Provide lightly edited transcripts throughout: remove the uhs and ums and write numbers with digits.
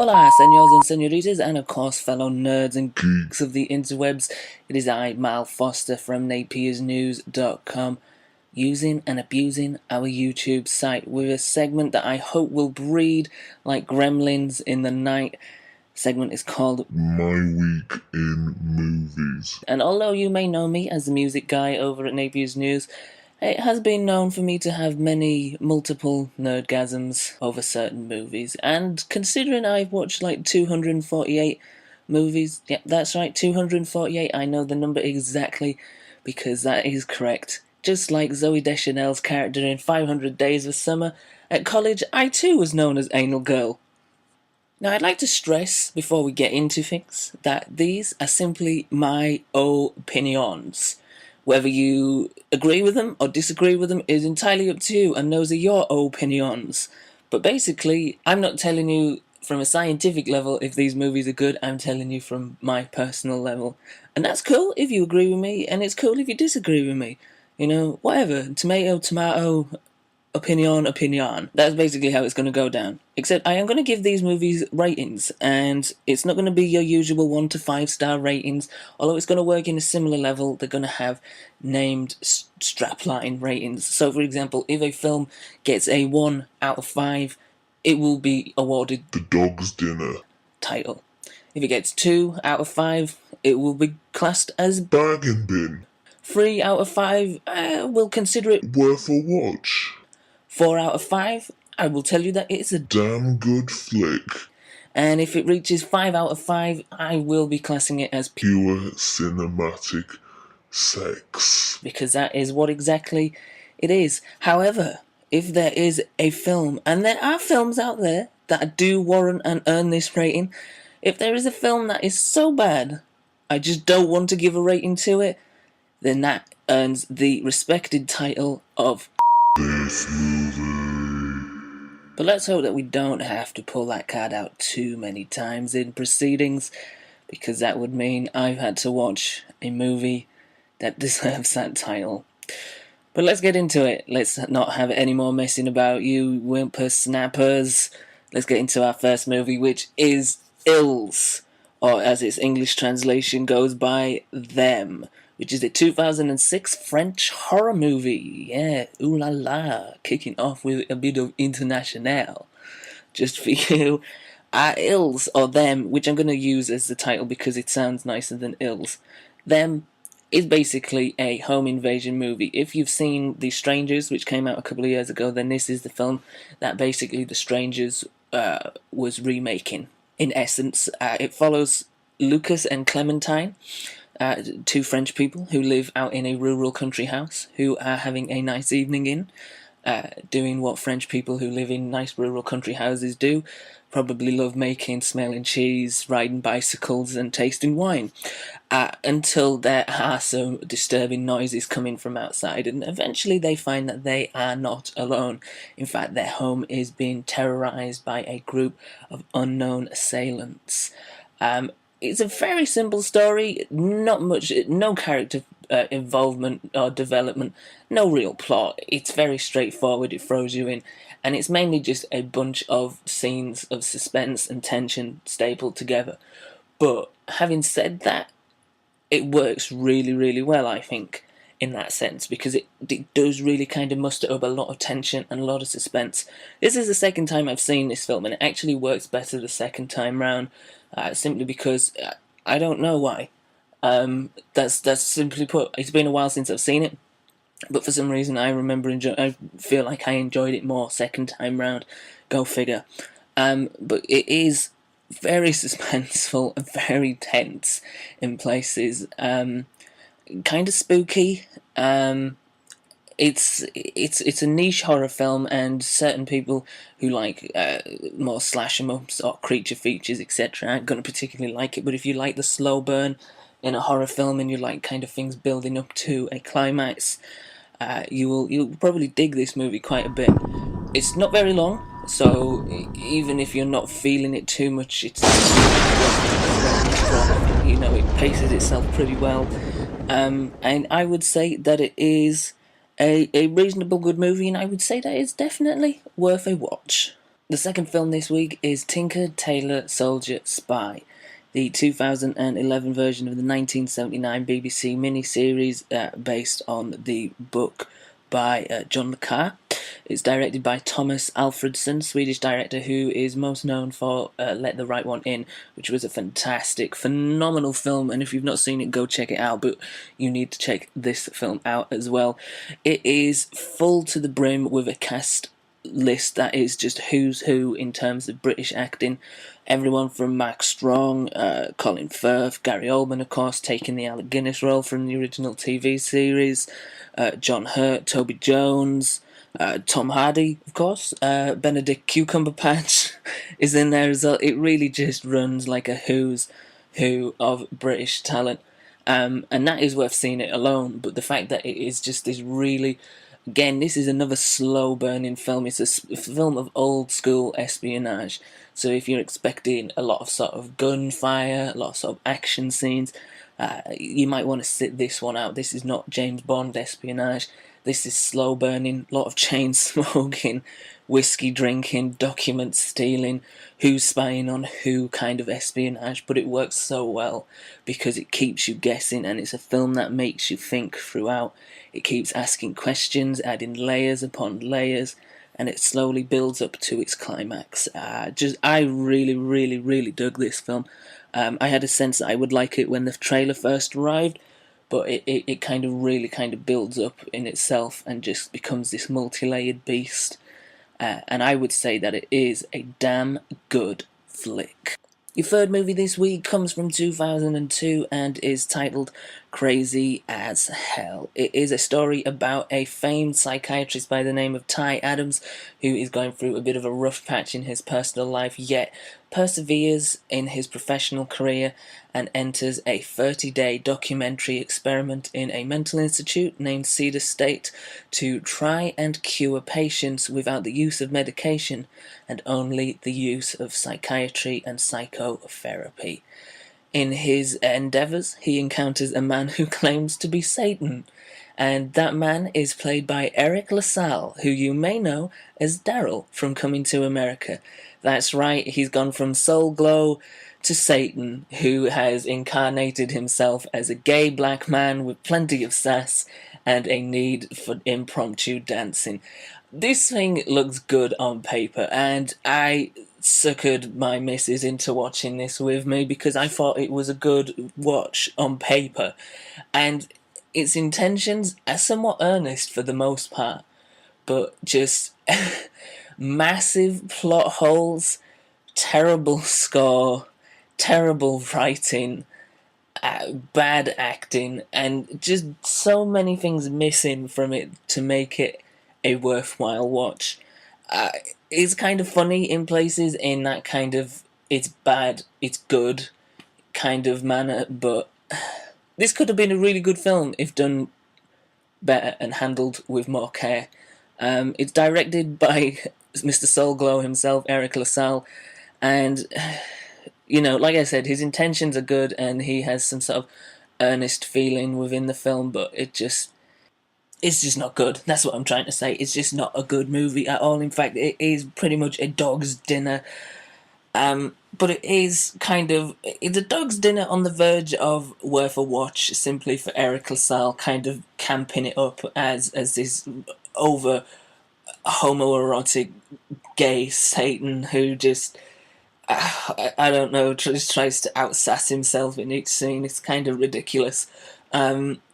Hola, senors and senoritas, and of course fellow nerds and geeks of the interwebs. It is I, Mal Foster from NAPIERSnews.com, using and abusing our YouTube site with a segment that I hope will breed like gremlins in the night. Segment is called My Week in Movies. And although you may know me as the music guy over at Napiers News, it has been known for me to have multiple nerdgasms over certain movies. And considering I've watched like 248 movies, yep, that's right, 248, I know the number exactly because that is correct. Just like Zooey Deschanel's character in 500 Days of Summer, at college I too was known as Anal Girl. Now, I'd like to stress, before we get into things, that these are simply my opinions. Whether you agree with them or disagree with them is entirely up to you, and those are your opinions. But basically, I'm not telling you from a scientific level if these movies are good, I'm telling you from my personal level. And that's cool if you agree with me, and it's cool if you disagree with me. You know, whatever. Tomato, tomato, opinion. That's basically how it's going to go down. Except I am going to give these movies ratings, and it's not going to be your usual 1 to 5 star ratings, although it's going to work in a similar level. They're going to have named strapline ratings. So for example, if a film gets a 1 out of 5, it will be awarded The Dog's Dinner title. If it gets 2 out of 5, it will be classed as Bargain Bin. 3 out of 5, we'll consider it Worth a watch. 4 out of 5, I will tell you that it's a Damn good flick. And if it reaches 5 out of 5, I will be classing it as Pure cinematic sex. because that is what exactly it is. However, if there is a film, and there are films out there that do warrant and earn this rating, if there is a film that is so bad, I just don't want to give a rating to it, then that earns the respected title of This movie. But let's hope that we don't have to pull that card out too many times in proceedings, because that would mean I've had to watch a movie that deserves that title. But let's get into it. Let's not have any more messing about, you whippersnappers. Let's get into our first movie, which is Ills, or as its English translation goes by, Them, which is a 2006 French horror movie. Yeah, ooh la la, kicking off with a bit of international, just for you. Ills, or Them, which I'm going to use as the title because it sounds nicer than Ills. Them is basically a home invasion movie. If you've seen The Strangers, which came out a couple of years ago, then this is the film that basically The Strangers was remaking. In essence, it follows Lucas and Clementine, 2 French people who live out in a rural country house, who are having a nice evening in, doing what French people who live in nice rural country houses do, probably love making, smelling cheese, riding bicycles and tasting wine, until there are some disturbing noises coming from outside, and eventually they find that they are not alone. In fact, their home is being terrorized by a group of unknown assailants. It's a very simple story, not much, no character involvement or development, no real plot. It's very straightforward, it throws you in, and it's mainly just a bunch of scenes of suspense and tension stapled together. But having said that, it works really, really well, I think, in that sense, because it does really kind of muster up a lot of tension and a lot of suspense. This is the second time I've seen this film, and it actually works better the second time round. Simply because I don't know why. That's simply put. It's been a while since I've seen it, but for some reason I feel like I enjoyed it more second time round. Go figure. But it is very suspenseful and very tense in places. Kind of spooky. It's a niche horror film, and certain people who like more slash 'em ups or creature features, etc., aren't going to particularly like it. But if you like the slow burn in a horror film and you like kind of things building up to a climax, you'll probably dig this movie quite a bit. It's not very long, so even if you're not feeling it too much, it's you know, it paces itself pretty well. And I would say that it is a reasonable good movie, and I would say that it's definitely worth a watch. The second film this week is Tinker, Tailor, Soldier, Spy, the 2011 version of the 1979 BBC miniseries based on the book by John le Carre. It's directed by Thomas Alfredson, Swedish director who is most known for Let the Right One In, which was a fantastic, phenomenal film, and if you've not seen it, go check it out, but you need to check this film out as well. It is full to the brim with a cast list that is just who's who in terms of British acting. Everyone from Mark Strong, Colin Firth, Gary Oldman, of course, taking the Alec Guinness role from the original TV series, John Hurt, Toby Jones, Tom Hardy, of course, Benedict Cumberbatch is in there as well. It really just runs like a who's who of British talent, and that is worth seeing it alone. But the fact that it is just this really, again, this is another slow burning film. It's a film of old school espionage. So if you're expecting a lot of sort of gunfire, a lot of sort of action scenes, you might want to sit this one out. This is not James Bond espionage. This is slow burning, a lot of chain smoking, whiskey drinking, document stealing, who's spying on who kind of espionage, but it works so well because it keeps you guessing, and it's a film that makes you think throughout. It keeps asking questions, adding layers upon layers, and it slowly builds up to its climax. I really, really, really dug this film. I had a sense that I would like it when the trailer first arrived, but it kind of really kind of builds up in itself and just becomes this multi-layered beast. And I would say that it is a damn good flick. Your third movie this week comes from 2002 and is titled Crazy as Hell. It is a story about a famed psychiatrist by the name of Ty Adams who is going through a bit of a rough patch in his personal life, yet perseveres in his professional career and enters a 30-day documentary experiment in a mental institute named Cedar State to try and cure patients without the use of medication and only the use of psychiatry and psychotherapy. In his endeavours, he encounters a man who claims to be Satan, and that man is played by Eric LaSalle, who you may know as Daryl from Coming to America. That's right, he's gone from Soul Glow to Satan, who has incarnated himself as a gay black man with plenty of sass and a need for impromptu dancing. This thing looks good on paper, and I suckered my missus into watching this with me because I thought it was a good watch on paper, and its intentions are somewhat earnest for the most part, but just massive plot holes, terrible score, terrible writing, bad acting, and just so many things missing from it to make it a worthwhile watch. It's kind of funny in places in that kind of it's bad, it's good kind of manner, but this could have been a really good film if done better and handled with more care. It's directed by Mr. Soulglow himself, Eric LaSalle, and like I said, his intentions are good and he has some sort of earnest feeling within the film, but it's just not good. That's what I'm trying to say. It's just not a good movie at all. In fact, it is pretty much a dog's dinner. But it's a dog's dinner on the verge of worth a watch, simply for Eric LaSalle kind of camping it up as this over homoerotic gay Satan who just, I don't know, just tries to outsass himself in each scene. It's kind of ridiculous.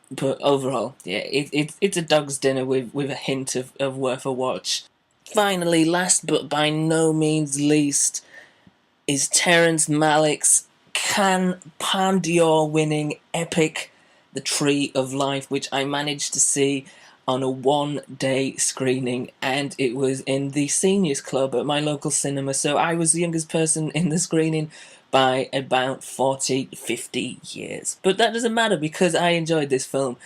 But overall, yeah, it's a dog's dinner with a hint of worth a watch. Finally, last but by no means least, is Terrence Malick's Cannes Palme d'Or winning epic The Tree of Life, which I managed to see on a one-day screening, and it was in the Seniors Club at my local cinema, so I was the youngest person in the screening by about 50 years. But that doesn't matter because I enjoyed this film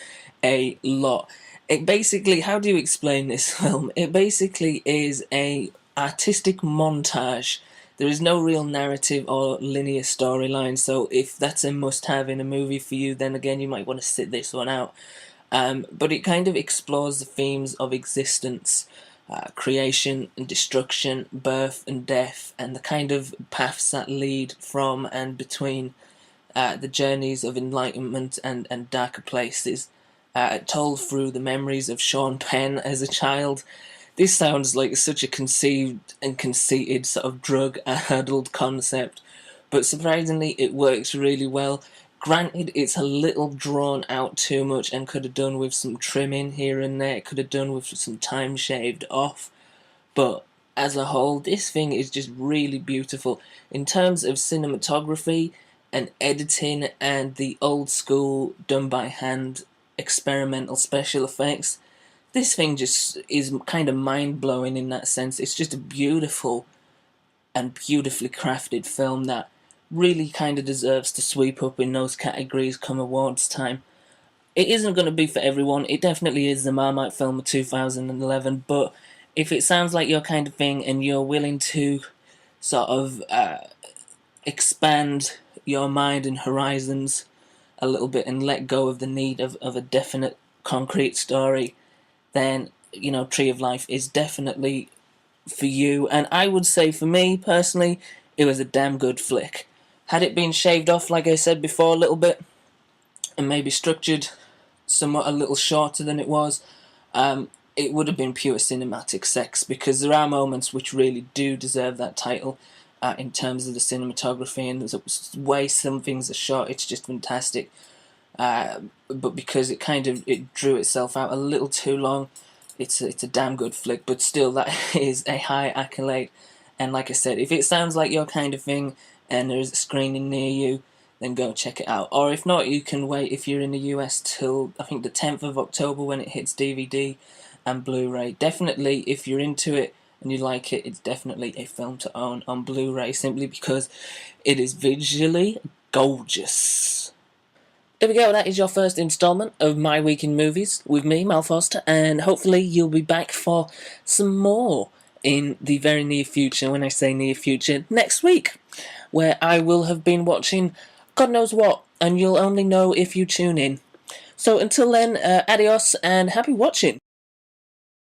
a lot. It basically, how do you explain this film? It basically is a artistic montage. There is no real narrative or linear storyline, so if that's a must-have in a movie for you, then again you might want to sit this one out. But it kind of explores the themes of existence, creation and destruction, birth and death, and the kind of paths that lead from and between the journeys of enlightenment and darker places, told through the memories of Sean Penn as a child. This sounds like such a conceived and conceited sort of drug-addled concept, but surprisingly it works really well. Granted, it's a little drawn out too much and could have done with some trimming here and there, it could have done with some time shaved off, but as a whole, this thing is just really beautiful. In terms of cinematography and editing and the old school, done by hand, experimental special effects, this thing just is kind of mind-blowing in that sense. It's just a beautiful and beautifully crafted film that really kind of deserves to sweep up in those categories come awards time. It isn't going to be for everyone. It definitely is the Marmite film of 2011, but if it sounds like your kind of thing and you're willing to sort of expand your mind and horizons a little bit and let go of the need of a definite concrete story, then, you know, Tree of Life is definitely for you. And I would say for me, personally, it was a damn good flick. Had it been shaved off, like I said before, a little bit, and maybe structured somewhat a little shorter than it was, it would have been pure cinematic sex, because there are moments which really do deserve that title in terms of the cinematography, and there's a way some things are shot, it's just fantastic. But because it drew itself out a little too long, it's a damn good flick. But still, that is a high accolade. And like I said, if it sounds like your kind of thing and there's a screening near you, then go check it out. Or if not, you can wait if you're in the US till I think the 10th of October when it hits DVD and Blu-ray. Definitely, if you're into it and you like it, it's definitely a film to own on Blu-ray, simply because it is visually gorgeous. There we go, that is your first instalment of My Week in Movies with me, Mal Foster, and hopefully you'll be back for some more in the very near future. When I say near future, next week, where I will have been watching God knows what, and you'll only know if you tune in. So until then, adios and happy watching.